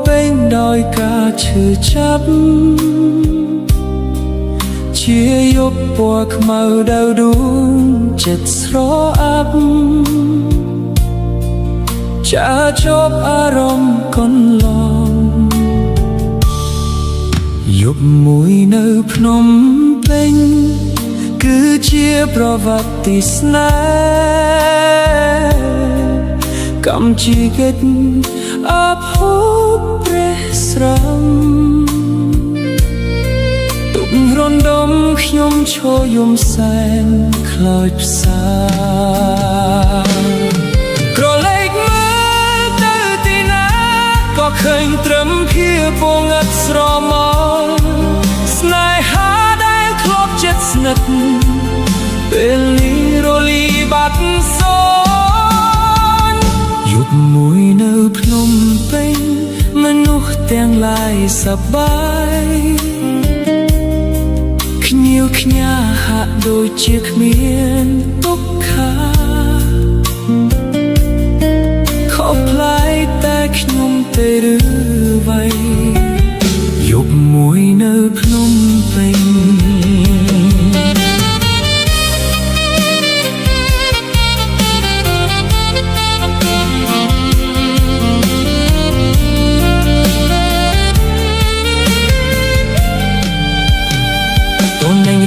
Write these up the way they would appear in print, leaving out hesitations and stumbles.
ពេញដោយការឈឺចាប់ជាយប់ពណ៌ខ្មៅដៅដួងចិត្តស្រអាប់ចាជប់អារម្មណ៍កន្លងយប់មួយនៅភ្នំពេញគឺជាប្រវត្តិស្នេហ៍កម្មជីវិតអភ័ព្វព្រះស្រមទុករំដុំខ្ញុំឈរយំសែនខ្លោចផ្សាក្រឡេកមើលទៅទីណាក៏ឃើញត្រឹមភាពងឥតស្រមោលស្នេហាដែលធ្លាប់ជិតស្និទ្ធពេលនេះរលីបាត់សូន្យយប់មួយនៅភ្នំពេញមនុស្សទាំងឡាយសប្បាយខ្ញៀវខ្ញាហាក់ដូចជាគ្មានទុក្ខាខុសប្លែកតែខ្ញុំទេឬអ្វីយប់មួយនៅភ្នំពេញ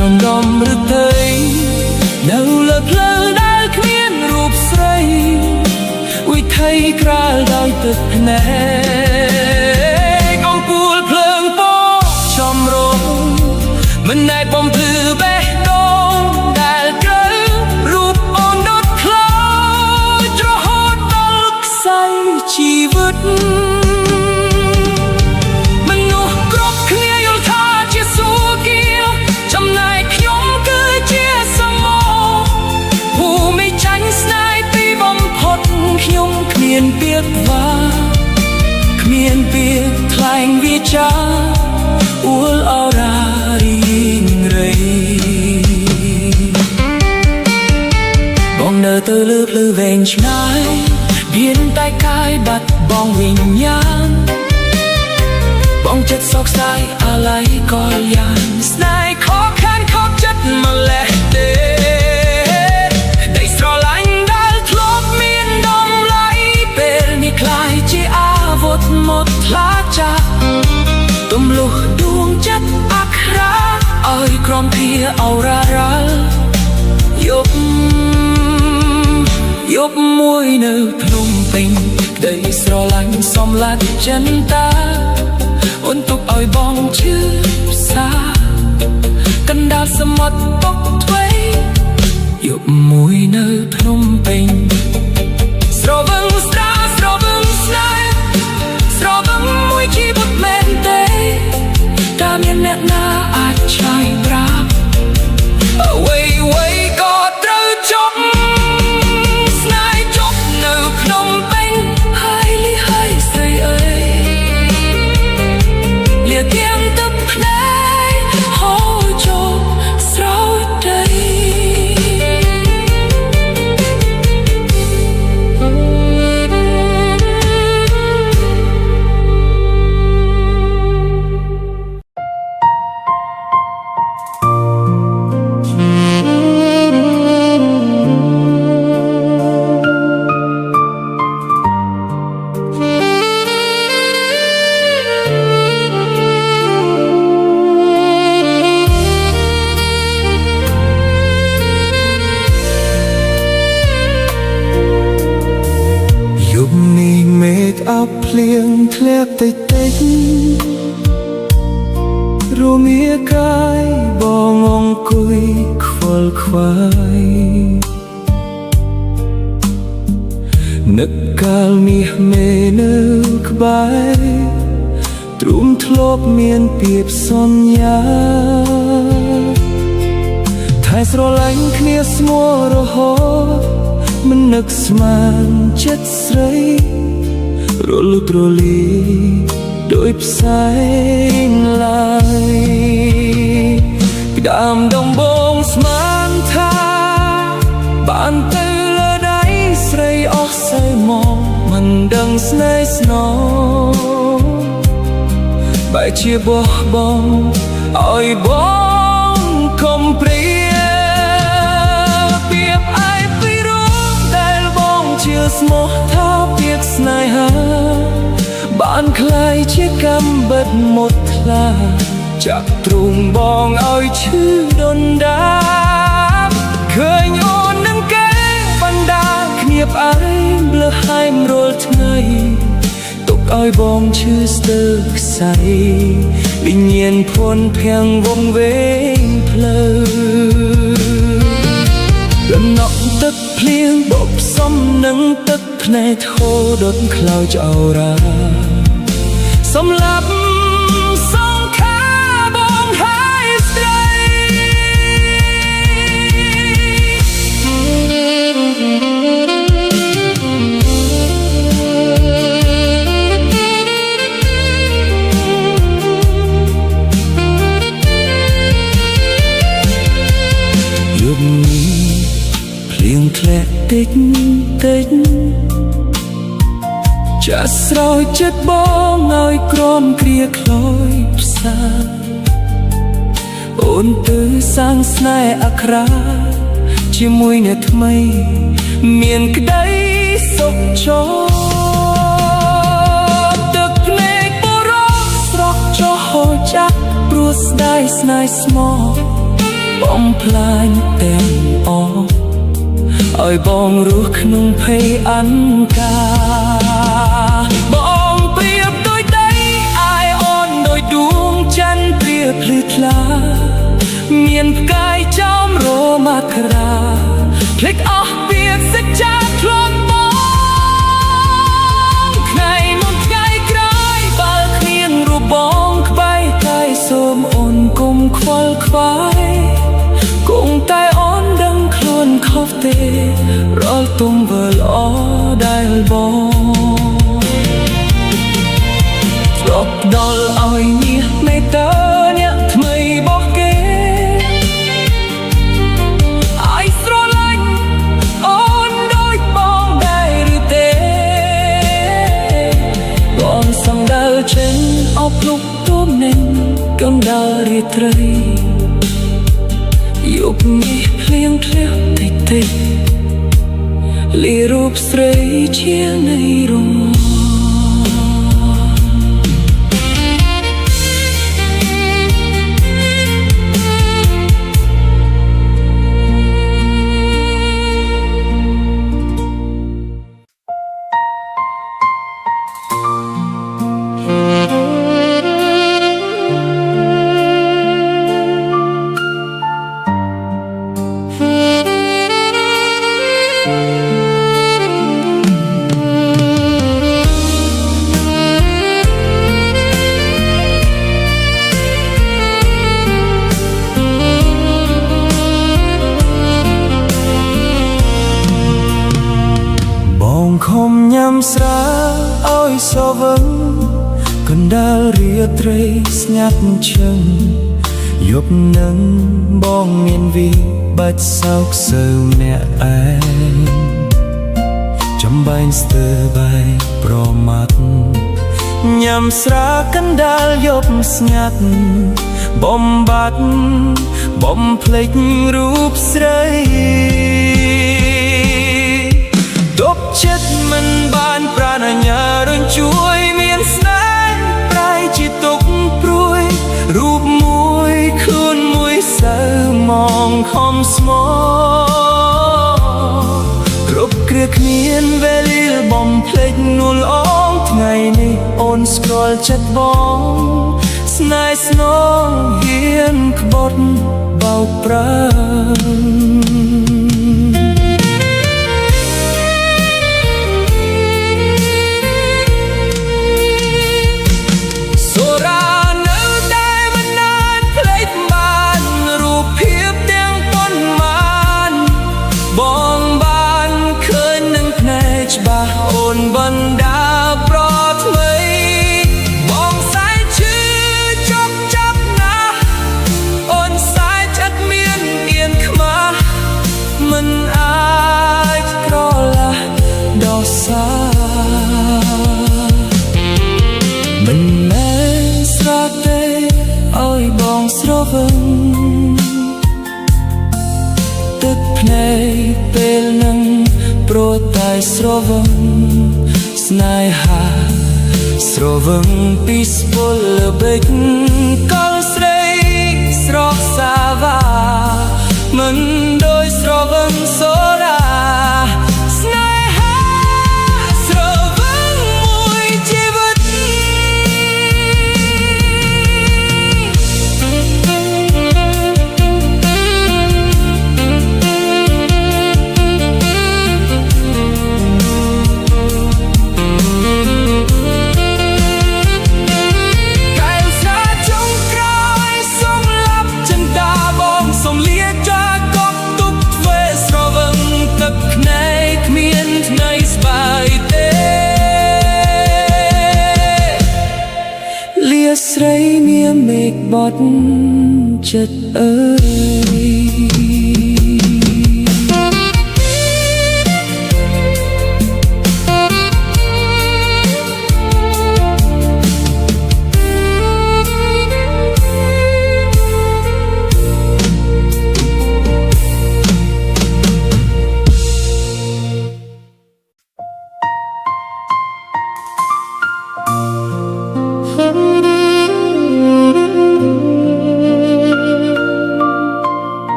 រំដំឬទេនៅលើផ្លូវដែលគ្មានរូបស្រីវិថីក្រាលដោយទឹកភ្នែកអំពូលភ្លើងពណ៌ចំរងមិនណែនបំភ្លឺបេះដូងដែលត្រូវរូបអូនដុតខ្លោចរហូតដល់ខ្សែជីវិតគ្មានពាក្យថាគ្មានពាក្យថ្លែងវាចាអួលអរ៉ារីងរៃបងនៅទៅលើភ្លឺវែងឆ្ងាយមានតែកាយបាត់បង់វិញ្ញាណបងចិត្តសោកស្ដាយអាឡ័យក៏យ៉ាងស្នេហ៍ខកខានខកចិត្តម្លេះទេមកថ្លាចាទំលុះដួងចិត្តអក្រាឲ្យក្រំភាអរ៉ារ៉ាល់យប់មួយនៅភ្នំពេញក្តីស្រឡាញ់សំឡាក់ចិនតាអូនទុកឲ្យបងឈឺផ្សាកណ្ដាលសមុទ្រទុកទ្វេយប់មួយនៅភ្នំពេញស្រវឹងស្រាស្រវឹងស្នេហ៍ស្រវឹងមួយជីវិតមែនទេតែមានអ្នកណាអាចឆ្លើយប្រាប់អ្វីក៏ត្រូវចប់ស្នេហ៍ចប់នៅភ្នំពេញហើយលីហើយស្រីអើយលាទាំងទឹកភ្នែកហូរចូលស្រោចដីភ្លៀងធ្លាក់តិចតិចរួមមាកាយបងអង្គុយខ្វល់ខ្វាយនឹកកាលមាសមេនៅក្បែរទ្រុំធ្លាប់មានពាក្យសន្យាថែស្រឡាញ់គ្នាស្មួរហូតមិននឹកស្មានចិត្តស្រីរលត់រលាដោយផ្សែងឡើយពីដើមដំបូងស្មានថាបានទៅលើដៃស្រីអស់សើមកមិនដឹងស្នេហ៍ស្នង បែជាបោះបង់ឲ្យបងកុំព្រាពាបអាយពីរួមដែលបងជឿស្មោះថាពាក្យស្នេហាបានคล้ายជាកំបិតមុតថ្លាចាក់ទ្រូងបងឲ្យឈឺដុនដាបឃើញអូននឹងគេបណ្ដាគ្នាផ្អែមលើហែមរាល់ថ្ងៃទុកឲ្យបងឈឺស្ទើរខ្សែវិញ្ញាណភ័ន្តភាំងវងវែងផ្លូវលំណក់ទឹកភ្លៀងបបផ្សំនឹងទឹកភ្នែកហូរដុតខ្លោចអរ៉ាសម្រាប់សង្ខាបងហើយស្រីយប់នេះភ្លៀងធ្លាក់តិចតិចចាស់ស្រោចចិត្តបងឲ្យក្រំគ្រាខ្លោយផ្សាអូនទៅសាងស្នេហ៍អក្រាជាមួយអ្នកថ្មីមានក្តីសុខចូលទឹកភ្នែកបរោះស្រក់ចុះហូរចាក់ព្រោះស្ដាយស្នេហ៍ស្មោះបំផ្លាញទាំងអស់ឲ្យបងរស់ក្នុងភ័យអន្កាបងប្រៀបដូចដីអាយអូនដូចដួងច័ន្ទព្រាភ្លឺថ្លាមានផ្កាយចំរមាក្រាភ្លេចអស់ពាក្យសច្ចាធ្លាប់បងថ្ងៃមុនថ្ងៃក្រោយបើគ្មានរូបបងក្បែរកាយសូមអូនគុំខ្វល់ខ្វាយគង់តែអូនដឹងខ្លួនខុសទេរាល់ទុំវើល្អដែលបងទ្រពដល់ឲ្យញាស់មេត្តាអ្នកថ្មីរបស់គេឲ្យស្រឡាញ់អូនដូចបងដែរឬទេបងសម្ដៅចេញអបលុបទុំនឹងកណ្ដាលរាត្រីយប់នេះភ្លៀងធ្លាក់តិចតិចលីរូបស្រីជានៃរំខំញ៉ាំស្រាឲ្យសវឹងកណ្ដាលរាត្រីស្ងាត់ឈឹងយប់នឹងបងមានវិបាច់សោកសៅម្នាក់ឯងចំបែងស្ទើរបែកប្រមាត់ញ៉ាំស្រាកណ្ដាលយប់ស្ងាត់បំបត្តិបំភ្លេចរូបស្រីទប់ចិត្តមិនបានប្រាណញ្ញារុញជួយមានស្នេហ៍ប្រែជាទុកព្រួយរូបមួយខ្លួនមួយសៅមងខំស្មោគ្រប់គ្រាគ្មានវេលាបំភ្លេចនួលអងថ្ងៃនេះអូនស្គាល់ចិត្តបងស្នេហ៍ស្នងហ៊ានក្បត់បោកប្រាអូនបណ្ដាប្រថ្មីបងសែឈឺចុកចាប់ណាស់អូនសែចិត្តមានអៀនខ្មាស់ វឹងទឹកភ្នែកពេលនឹងព្រោះតែស្រវឹងស្នេហាស្រវឹងពីស្ពុលល្បិចកលស្រីស្រស់សាវ៉ាមិនដូចស្រវឹងសូរ៉ាស្នេហាស្រវឹងមួយជីវិតស្រីមានមេឃបត់ចិត្តអើយ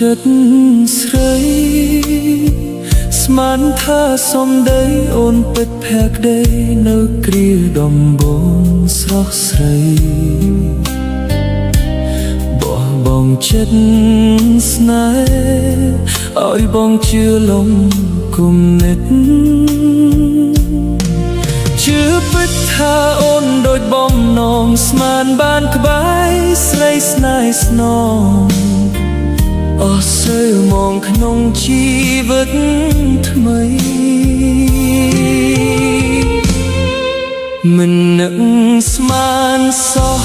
ចិត្តស្រីស្មានថាសំដីអូនពិតភក្តីនៅគ្រាដំបូងស្រស់ស្រីបោះបង់ចិត្តស្នេហ៍ឲ្យបងជឿលំគុំនិតជឿពិតថាអូនដូចបំណងស្មានបានក្បែរស្រីស្នេហ៍ស្នងអស់សើមងក្នុងជីវិតថ្មីមិននឹកស្មានសោះ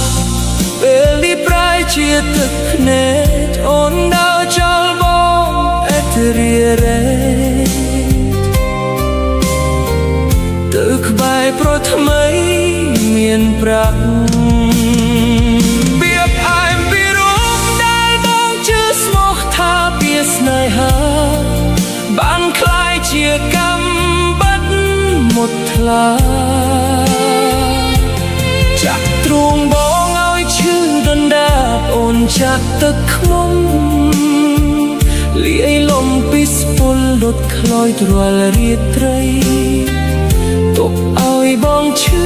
ពេលនេះប្រែជាទឹកភ្នែកអូនដើរចោលបងអធិរារែទៅក្បែរប្រថ្មីមានប្រាក់ស្នេហាបានคล้ายជាកម្មបាត់មុតថ្លាចាក់ទ្រូងបងឲ្យឈឺដណ្ដាបអូនចាក់ទឹកខ្មុំលាយលំពីស្ពុលដុតខ្លោចរាល់រាត្រីទុកឲ្យបងឈឺ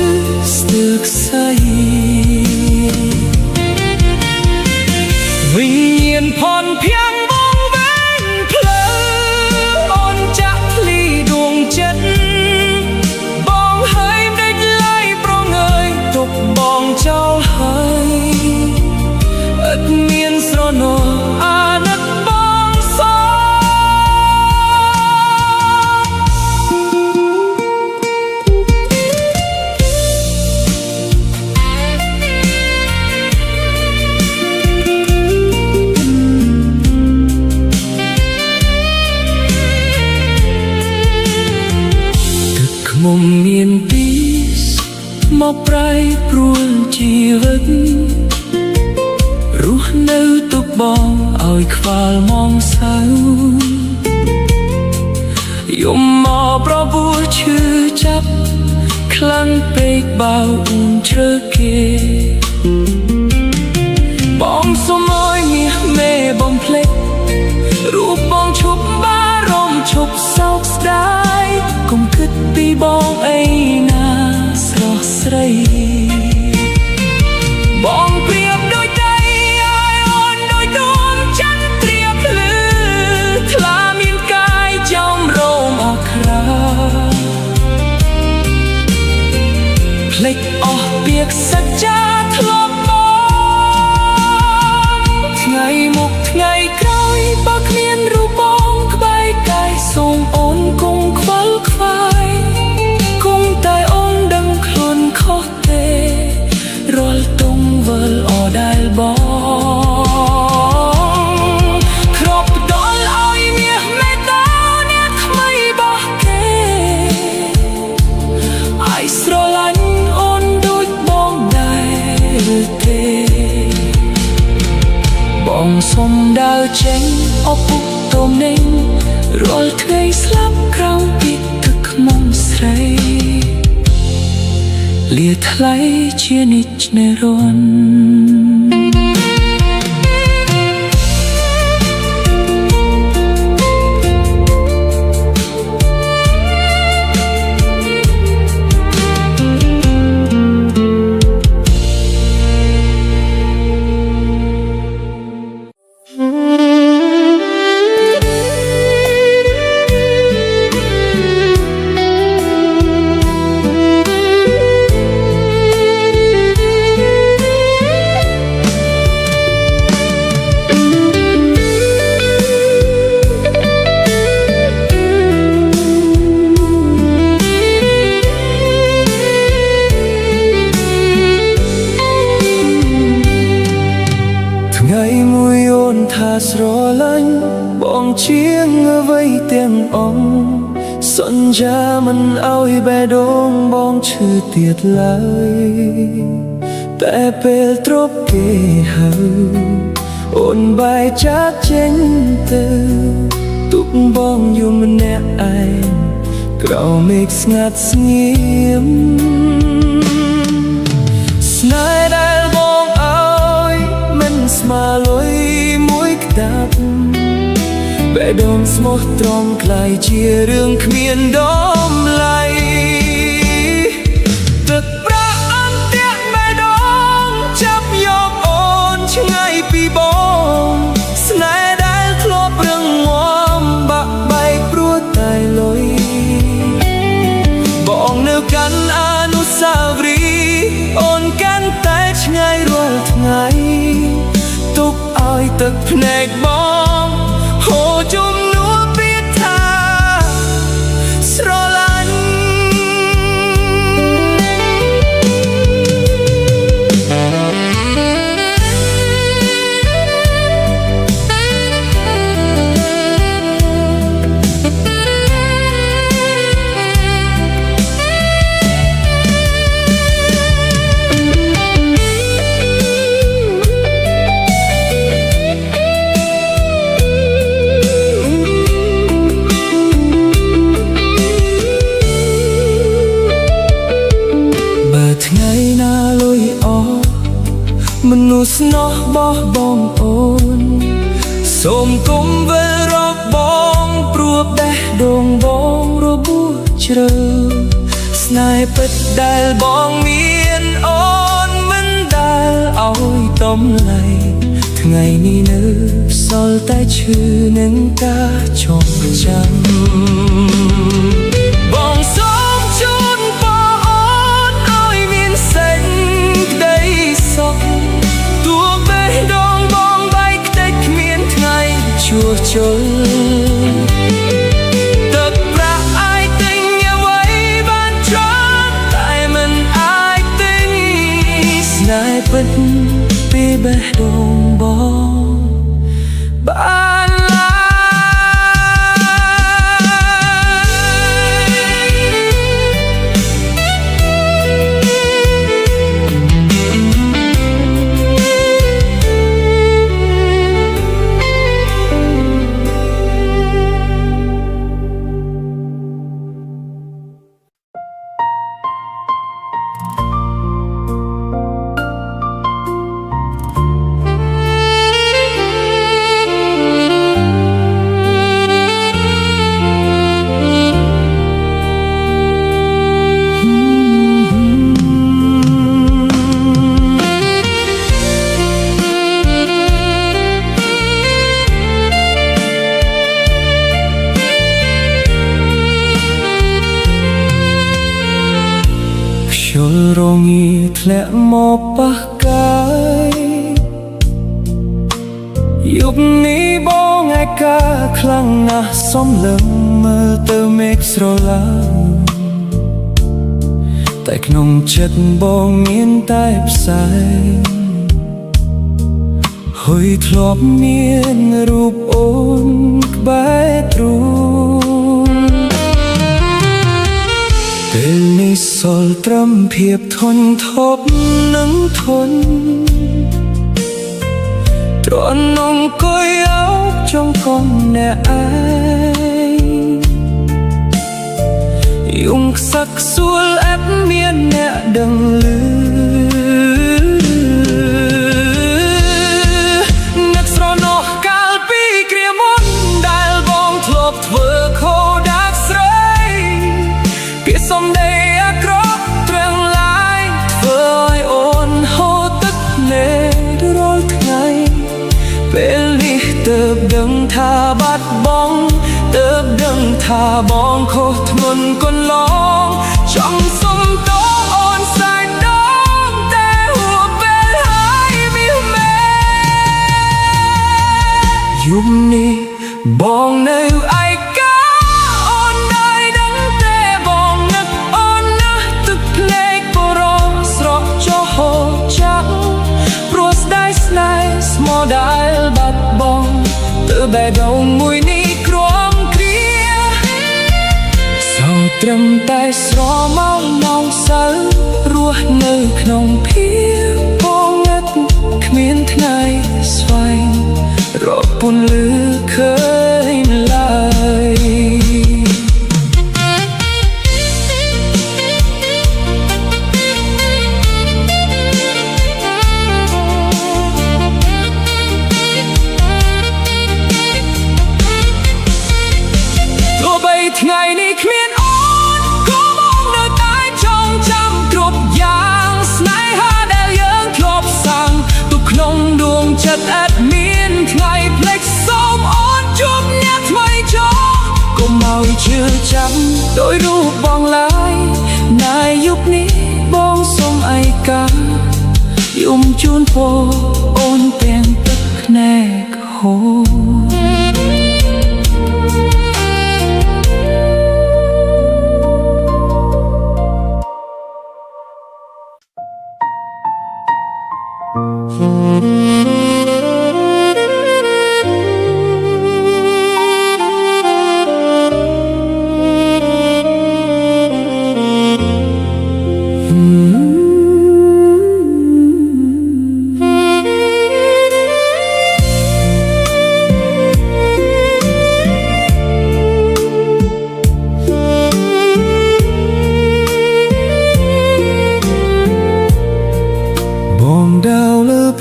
ស្ទើរខ្សែវិញ្ញាណផនភាំងចោលហើយឥតមានស្រណោអាណិតបងសទឹកខ្មុំមានពីមកប្រែប្រួលជីវិតរស់នៅទុកបងឲ្យខ្វល់មងសៅយំមកប្រពោះឈឺចាប់ខ្លាំងពេកបៅអ៊ូនជ្រើគេបងសុំឲ្យមាសមេបំភ្លេចរូបបងឈប់បារម្ភឈប់សោកស្ដាយកុំគិតពីបងអីណាស្រស់ស្រីបងព្រៀបដូចដីឲ្យអូនដូចដួងចន្ទ្រាភ្លឺថ្លាមានកាយចំរោមអក្រាភ្លេចអស់ពាក្យសច្ចាធ្លាប់បងថ្ងៃមុខថ្ងៃក្រោយបើគ្មានរូបបងក្បែរកាយសូមអូនគង់ខ្វល់ខ្វាយគង់តែអូនដឹងខ្លួន ដើរចេញអពុកទុំនេញរាល់ថ្ងៃស្លាប់ក្រោមពីទឹកខ្មុំស្រីលាថ្លៃជានិច្ចនិរន្តរ៍ថ្ងៃមួយអូនថាស្រឡាញ់បងជាងអ្វីទាំងអស់សន្យាមិនឲ្យបេះដូងបងឈឺទៀតឡើយតែពេលទ្រពគេហៅអូនបែកចាកចេញទៅទុកបងយំម្នាក់ឯងក្រោមមេឃស្ងាត់ស្ងៀមស្នេហ៍ដែលបងឲ្យមិនស្មើលុយមួយក្តាប់បេះដូងស្មោះត្រង់ក្លាយជារឿងគ្មានតម្លៃទឹកប្រាក់អន្ទាក់បេះដូងចាប់យកអូនឆ្ងាយពីបងស្នេហ៍ដែលធ្លាប់រឹងមាំបាក់បែកព្រោះតែលុយបងនៅកាន់អនុស្សាវរីយ៍អូនកាន់តែឆ្ងាយរាល់ថ្ងៃទុកឲ្យទឹកភ្នែកបងហូរជំនួសពាក្យថាស្រឡាញ់ថ្ងៃណាលុយអស់មនុស្សស្នោះបោះបងអូនសូមគុំវិលរកបងព្រោះបេះដូងបងរបួសជ្រៅស្នេហ៍ពិតដែលបងមានអូនមិនដែលឲ្យតំលៃថ្ងៃនេះនៅសល់តែឈឺនឹងការចងចាំបងសូមជូនបងអូនឲ្យមានសេចក្តីសុខទោះបេះដូងបងបែកខ្ទេចគ្មានថ្ងៃជួសជុលទឹកប្រាក់អាចទិញអ្វីបានច្រើនតែមិនអាចទិញស្នេហ៍ពិតពីបេះដូងបងបានឡើយល់រងាធ្លាក់មកប៉ះកាយយប់នេះបងឯកាខ្លាំងណាស់សំលឹងមើលទៅមេឃស្រឡាតែក្នុងចិត្តបងមានតែផ្សែងហុយធ្លាប់មានរូបអូនក្បែរទ្រូងពេលនេះសល់ត្រឹមភាពធន់ធប់នឹងធន់ ត្រនងអង្គុយអោបចុងកងអ្នកឯងយំខ្សឹកខ្សួលអែបមានអ្នកដឹងឮនឹកស្រណោះកាលពីគ្រាមុនដែលបងធ្លាប់ធ្វើខុសដាក់ស្រីពាក្យសំដីអាក្រក់ត្រង់ឡាយធ្វើឲ្យអូនហូរទឹកភ្នែករាល់ថ្ងៃពេលនេះទើបដឹងថាបាត់បង់ទើបដឹងថាបងខុសធ្ងន់កន្លងចង់សុំតអូនសាយដងតែហួសពេលហើយវាមែយំនេះបងនៅឯកាអូនដែរដឹងទេបងនឹកអូនណាស់ទឹកភ្នែកបរោះស្រក់ចុះហូរចាក់ព្រោះស្ដាយស្នេហ៍ស្មោះដែលបាត់បង់ទើបបែដងមួយនេះក្រំគ្រាសោត្រឹមតែស្រមោលម៉ោងសៅរស់នៅក្នុងភាពពងឹកគ្មានថ្ងៃស្វែងរកពន្លឺឃើញឡើយថ្ងៃនេះគ្មានអូនក៏បងនៅតែចងចាំគ្រប់យ៉ាងស្នេហាដែលយើងធ្លាប់សាំងទុកក្នុងដួងចិត្តអត់មានថ្ងៃភ្លេចសូមអូនជួបអ្នកថ្មីចោលកុំឲ្យជឿចាំដោយរូបបងឡើយណាយយប់នេះបងសុំឯកាយំជូនពរអូនទាំងទឹកភ្នែកហូរ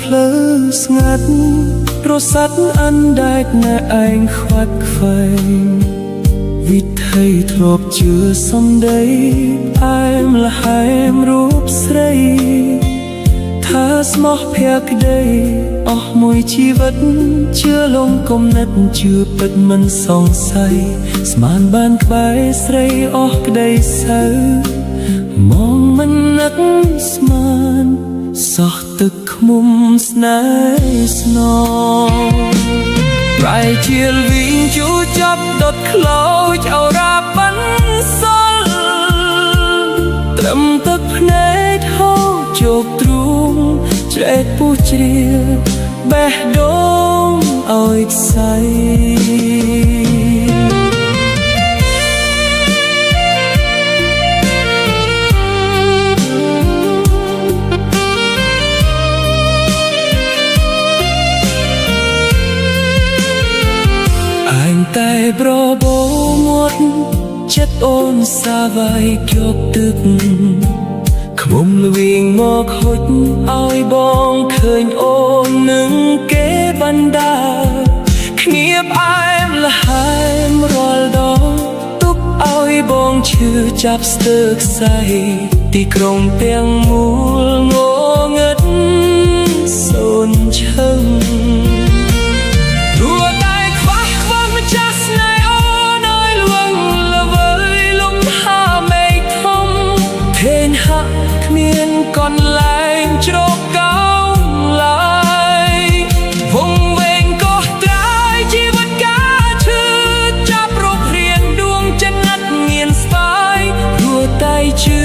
ភ្លើស្ងាត់រសាត់អណ្ដែតនៅឯងខ្វាត់ខ្វែងវិថីធ្លាប់ជឿសំដីផ្អែមល្ហែមរូបស្រីថាស្មោះភក្តីអស់មួយជីវិតជឿលងគំនិតជឿពិតមិនសង្ស័យស្មានបានក្បែរស្រីអស់ក្តីសៅមងមិននឹកស្មានសោះទឹកឃ្មុំស្នេហ៍ស្នងប្រៃជាលវិញជួចាប់ដុតខ្លោចអរាប៉ាន់សល់ត្រឹមទឹកភ្នែកហូរជោគទ្រូងច្រែកពុះជ្រាបេះដូងឲ្យខ្សែតែប្របោមាត់ចិត្តអូនសាវាយយកទឹកខ្មុំលវៀងមកហុចឲ្យបងឃើញអូននឹងគេបណ្ដាគ្នាផ្អែមល្ហែមរាល់ដងទុកឲ្យបងឈឺចាប់ស្ទើរខ្សែទីក្រុងទាំងមូលងងឹតសូនឈឹងកនលែងជ្រកកោងឡើយវងវែងកោះត្រាយជីវិតការឈឺចាប់រូបរាងដួងចិត្តណាត់ងៀនស្វាយព្រោះតែជឿ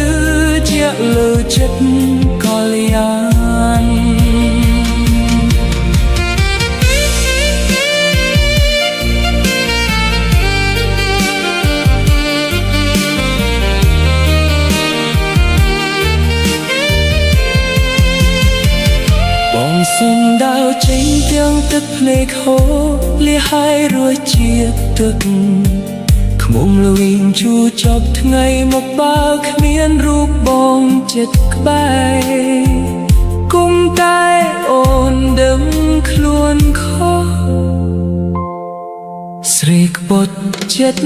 ជាលើចិត្តកលយានស សុំដើរចេញទាំងទឹកភ្នែកហូរលាហើយរួចជាទឹកខ្មុំលវិញជួចប់ថ្ងៃមកបើគ្មានរូបបងចិត្តក្បែរគុំតែអូនដឹងខ្លួនខុសស្រេកបុតចិត្ត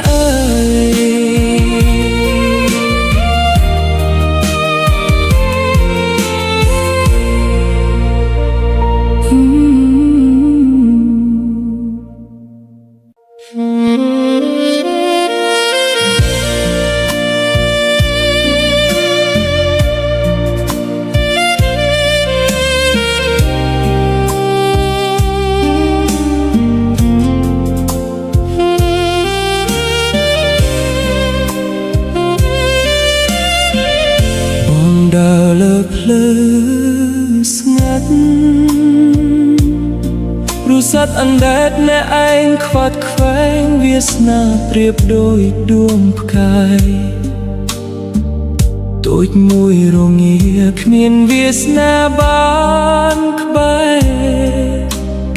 អើដើរលើភ្លើស្ងាត់ព្រោះសត្វអណ្ដែតអ្នកឯងខ្វាត់ខ្វែងវាសនាប្រៀបដូចដួងផ្កាយតូចមួយរងាគ្មានវាសនាបានក្បែរ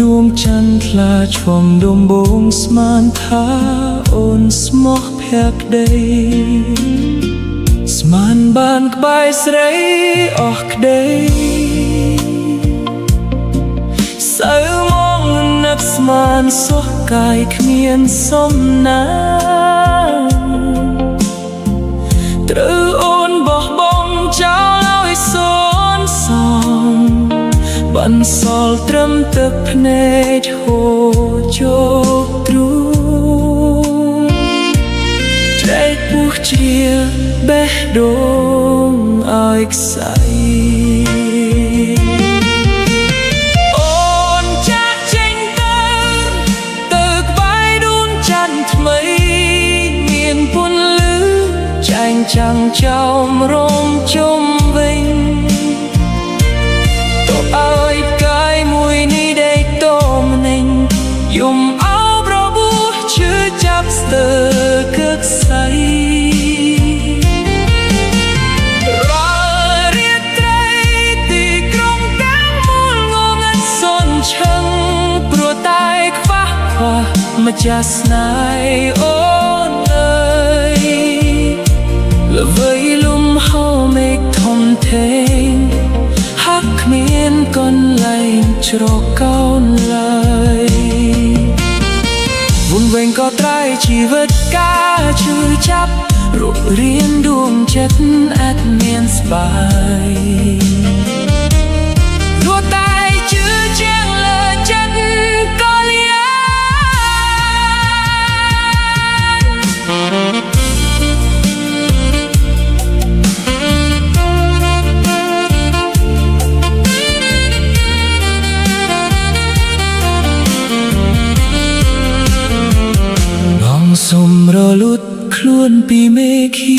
ដួងច័ន្ទថ្លាឆ្វងដំបងស្មានថាអូនស្មោះភក្តីស្មានបានក្បែរស្រីអស់ក្តីសៅមកនឹកស្មានសុខកាយគ្មានសំណាត្រូវអូនបោះបង់ចោលឲ្យសូនសំបន្សល់ត្រឹមទឹកភ្នែកហូរចូលទ្រូងត្រែកពុះជ្រាបេះដូងឲ្យខ្សែអូនចាក់ចេញទៅក្បែរដួងច័ន្ទថ្មីមានពន្លឺចែងចាំងចោមរងជុំវិញទៅឲ្យកាយមួយនេះដេកតម្នេញយំអោបរបួសឈឺចាប់ស្ទើរគឹកស្អីម្ចាស់ស្នេហ៍អូនអើយល្វីលំហូរមេឃធំធេងហាក់គ្មានកន្លែងជ្រកកោនឡើយវង្វេងក៏ត្រៃជីវិតការឈឺចាប់រូបរាងដួងចិត្តអាចមានស្បាយលួតែជឿជាងលើចិត្តសុំរលត់ខ្លួនពីមេឃា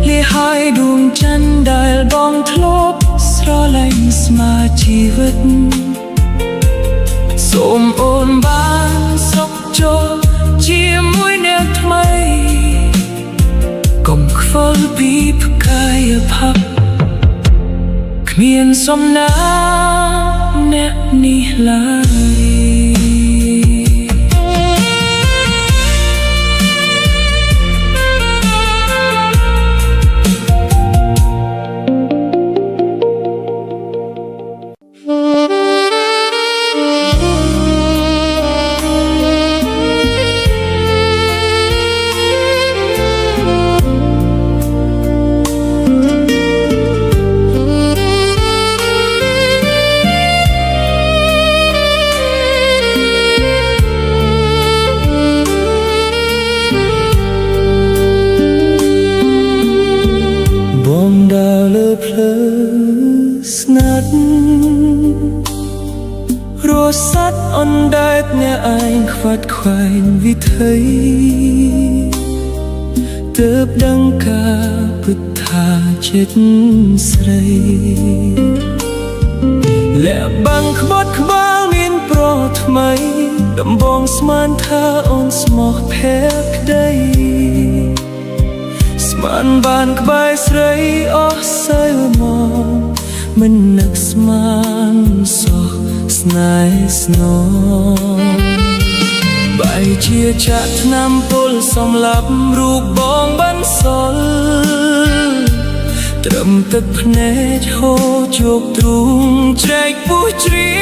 លាហើយដួងច័ន្ទដែលបងធ្លាប់ស្រឡាញ់ស្មាជីវិតសូមអូនបានសុខចូលជាមួយអ្នកថ្មីកុំខ្វល់ពីផ្កាយផាប់គ្មានសំណាអ្នកនេះឡើយស្ងាត់រស័តអណ្ដែតអ្នកឯងខ្វាត់ខ្វែងវិថីទើបដឹងការពិតថាចិត្តស្រីលាក់បាំងក្បត់ក្បាលមានប្រថ្មីដំបងស្មានថាអូនស្មោះភក្តីស្មានបានក្បែរស្រីអស់សើមក មិននឹកស្មានសោះស្នេហ៍ស្នងបែរជាចាក់ថ្នាំពុលសំឡាប់រូបបងបានសល់ត្រឹមទឹកភ្នែកហូរជោគទ្រូងជ្រែកពុះជ្រា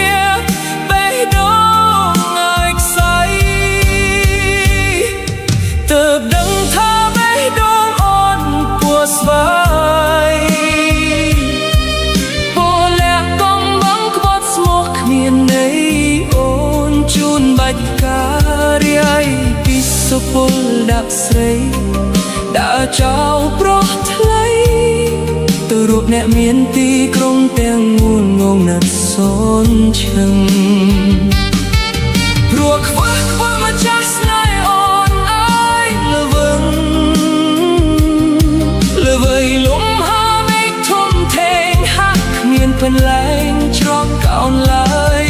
បេះដូងឲ្យខ្សែទើបដឹងថាបេះដូងអូនពួរស្វាយពោលះកុំបងក្បត់ស្មោះគ្មានន័យអូនជូនបាច់ការរាយពីសុពលដាក់ស្រីដើរចោលប្រុសថ្លៃទៅរកអ្នកមានទីក្រុងទាំងងួនងងណាត់សូនឈឹងព្រោះខ្វះម្ចាស់ស្នេហ៍អូនអើយល្វឹងល្វើយលំហើមេឃធំធេងហាក់គ្មានពន្លែងច្រកកោនឡើយ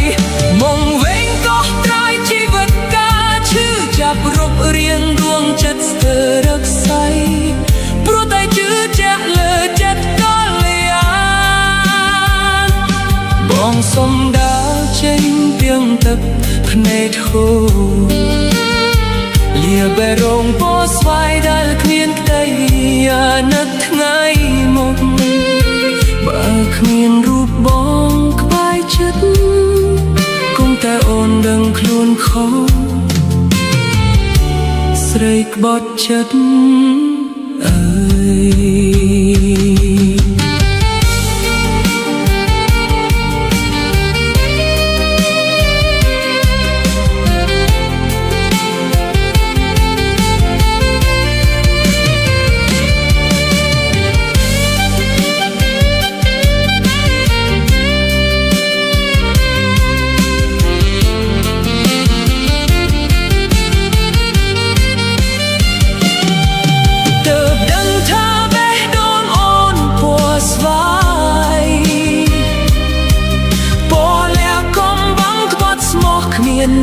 មកវិញក៏ត្រាយជីវិតការឈឺចាប់រົບរៀងដួងចិត្តស្ទើររកសៃព្រោះតែជឿជាក់លើចិត្តបងសុំដើរចេញពីងទឹកភ្នែកហូរលាបេះដូងពោស្វាយដែលគ្មានក្តីអាណិតថ្ងៃមុខបើគ្មានរូបបងក្បែរចិត្តគង់តែអូនដឹងខ្លួនខុសស្រីក្បត់ចិត្តអើយ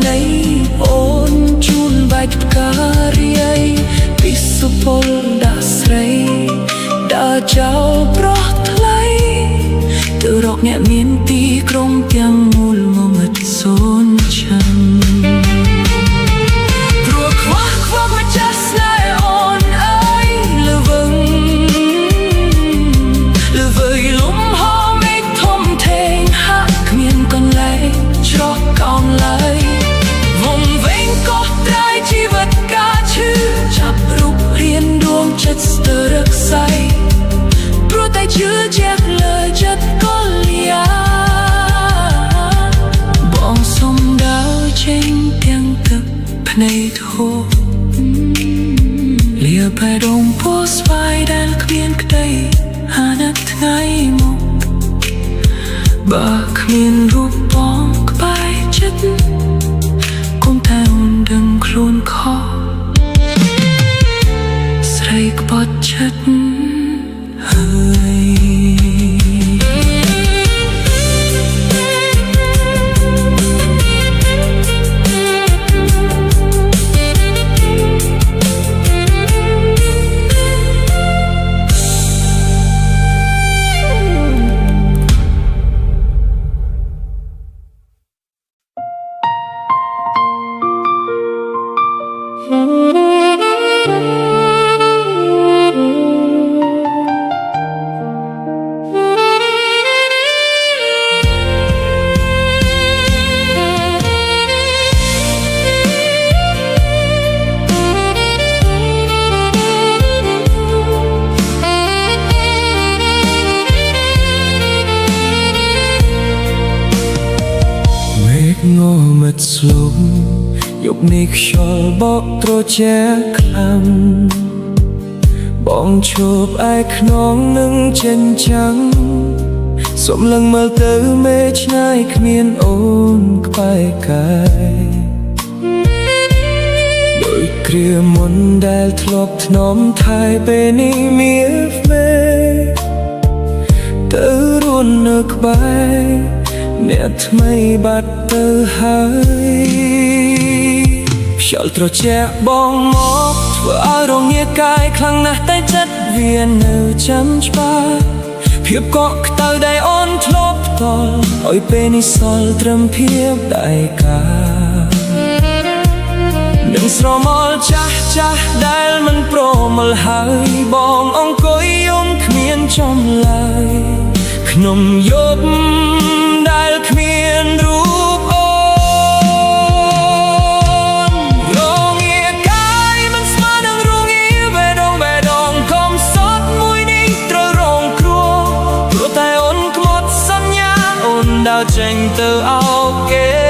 នៃអូនជូនបាច់ផ្ការាយពីសុពលដាក់ស្រីដើរចោលប្រុសថ្លៃទៅរកអ្នកមានទីក្រុងទាំងមូលងងឹតសូនឈឹងព្រោះខ្វះម្ចាស់ស្នេហ៍អូនអើយល្វឹងល្វើយលំហមេឃធំធេងហាក់គ្មានកន្លែងច្រកកោនឡើយជីវិតការឈឺចាប់រូបរៀនដួងចិត្តស្ទើររកសៃព្រោះតែជឿជាក់លើចិត្តកលយាបងសុំដើរចេញទាំងទឹកភ្នែកហូរលាបេះដូងពោស្វាយដែលគ្មានក្តីអាណិតថ្ងៃមុខបើគ្មានរូបបងក្បែរចិត្តគង់តែអូនដឹងខ្លួនខុសស្រីក្បត់ចិត្តហើយងមិត្តស្លុំយកនេះខ្យល់បកត្រជាខ្លាំងបងឈប់ឯខ្នងនឹងចិញ្ចាំងសុំលឹងមើលទៅមេឆ្ងាយគ្មានអូនក្បែរកាយដោយគ្រាមុនដែលធ្លាប់ធ្នមថែពេលនេះមានមេទៅរួននៅក្បែរអ្នកថ្មីបាត់ទៅហើយខ្យល់ត្រជាក់បងមកធ្វើឲ្យរងាកាយខ្លាំងណាស់តែចិត្តវានៅចាំច្បាស់ភ ភាពកក់ក្តៅដែលអូនធ្លាប់ផ្ទាល់ឲ្យពេលនេះសល់ត្រឹមភាពដៃកានឹងស្រមោលចាស់ចាស់ដែលមិនព្រមលហើយបងអង្គុយយំគ្មានចំឡើយក្នុងយប់ដែលគ្មានរូបអូនរងាកាយមិនស្មើនឹងរងាបេះដូងកុំសត់មួយនេះត្រូវរងគ្រោះព្រោះតែអូនខ្មាត់សន្យាអូនដើរចេញទៅអោបគេ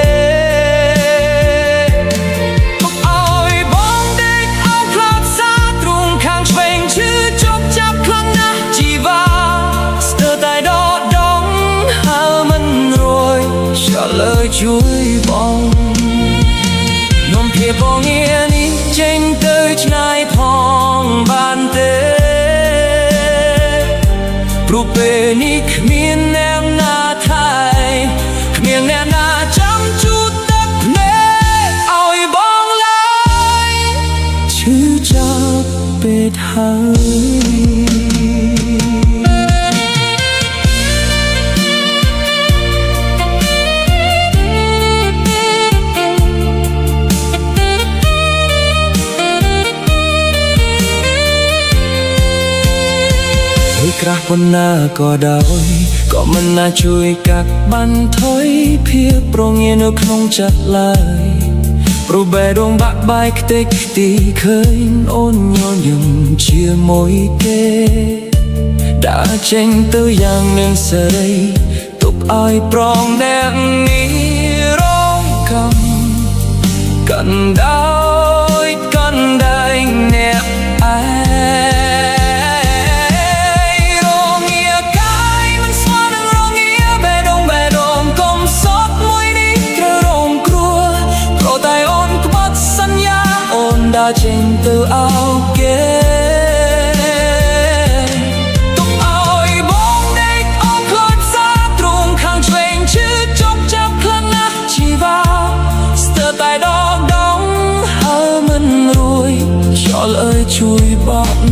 ជួយបងនាំភាពបងងារនេះចេញទៅឆ្ងាយផងបានទេព្រោះពេលនេះគ្មានអ្នកណាថែគ្មានអ្នកណាចាំជូតទឹកភ្នែកឲ្យបងឡើយឈឺចាប់ពេកហើយក្រាស់ប៉ុណ្ណាក៏ដោយក៏មិនណាជួយកាត់បន្ថយភាពប្រងានៅក្នុងចិត្តឡើយព្រោះបេះដូងបាក់បែកខ្ទេចខ្ទីឃើញអូនញញឹមជាមួយគេដើរចេញទៅយ៉ាងនឹងសេរីទុកឲ្យប្រងអ្នកនេះរងកម្មកាន់ដោយកាន់ដែងអ្នកឯងចេញទៅអោបគេទុកឲ្យបងដេកអោបខ្លោចផ្សាទ្រូងខាងឆ្វេងឈឺចុកចាប់ខ្លាំងណាស់ជីវ៉ាស្ទើរតែដកដងហើយមិនរួយខ្យល់អើយជួយបត់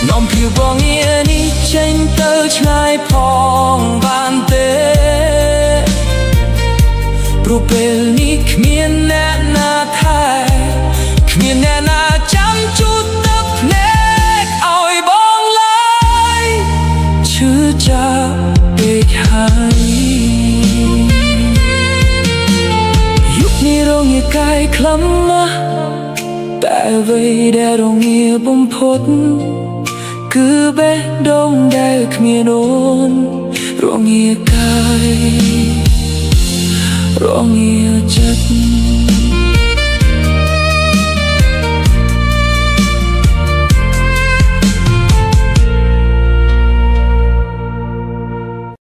នាំភាពបងងារនេះចេញទៅឆ្ងាយផងបានទេព្រោះពេលនេះគ្មានអ្នកណាថែគ្មានអ្នកណាចាំជូតទឹកភ្នែកឲ្យបងឡើយឈឺចាប់ពេកហើយយុគនេះរងាកាយខ្លាំងណាស់តែអ្វីដែលរងាបំផុតគឺបេះដូងដែលគ្មានអូនរងាកាយរងាចិត្ត